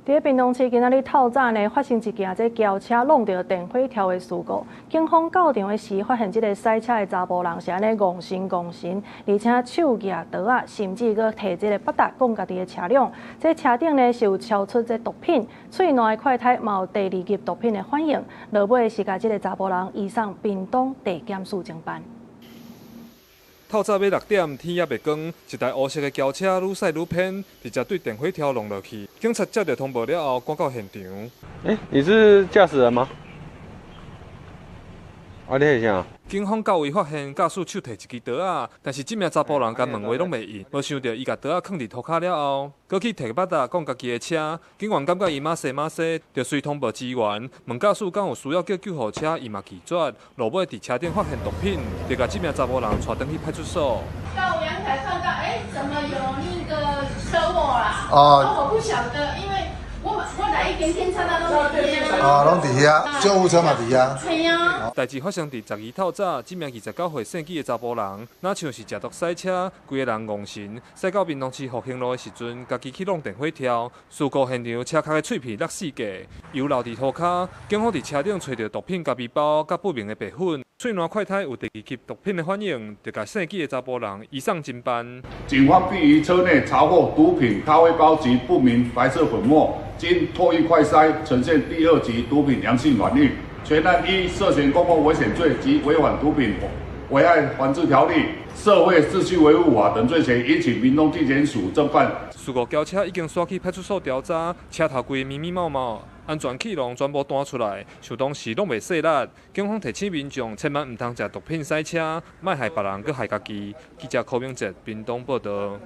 在屏東市今仔日透早呢，發生一件這轎車弄到電火條的事故。警方到場的時，發現這個賽車的查甫人是安尼戇神，而且手舉刀啊，甚至閣摕這個八達講家己的車輛。這車頂呢是有超出這毒品，喙內的塊胎嘛有第二級毒品的反應。落尾是甲這個查甫人移送屏東地檢署偵辦。透早要6點，天也未光，一台烏色的轎車愈駛愈偏，直接對電火條弄落去。警察接到通報了後，趕到現場。你是駕駛人嗎？你是啥？警方到位發現駕駛手提一支刀啊，但是這名查甫人甲問話攏袂應，無想到伊甲刀啊囥佇塗骹了後，閣去摕八達講家己的車。警員感覺伊馬西，就隨通報支援，問駕駛敢有需要叫救護車，伊嘛拒絕。落尾佇車頂發現毒品，就甲這名查甫人帶轉去派出所。到陽台看到，怎麼有那個車禍啦？我不曉得，因為我來一點差到攏佇遐。攏佇遐，救護車嘛佇遐。係啊。代志發生佇12透早，這名29歲姓紀的查甫人，哪像是食毒賽車，規個人戇神，駛到屏東市復興路的時陣，家己去弄電火條。事故現場車殼的脆皮落四格，油漏佇塗骹。警方佇車頂找到毒品咖啡包，甲不明的白粉。喙內塊胎有第二級毒品的反應，就甲姓紀的查甫人移送偵辦。警方並於車內查獲毒品咖啡包及不明白色粉末，經唾液快篩呈現第2級毒品陽性反應。全案依涉嫌公共危險罪及違反毒品危害防治條例、社會秩序維護法等罪嫌，已請屏東地檢署偵辦。事故轎車已經刷去派出所調查，車頭規密密麻麻，安全氣囊全部彈出來，想當時攏袂細力。警方提醒民眾千萬唔通食毒品賽車，莫害別人，閣害家己。記者柯明哲，屏東報道。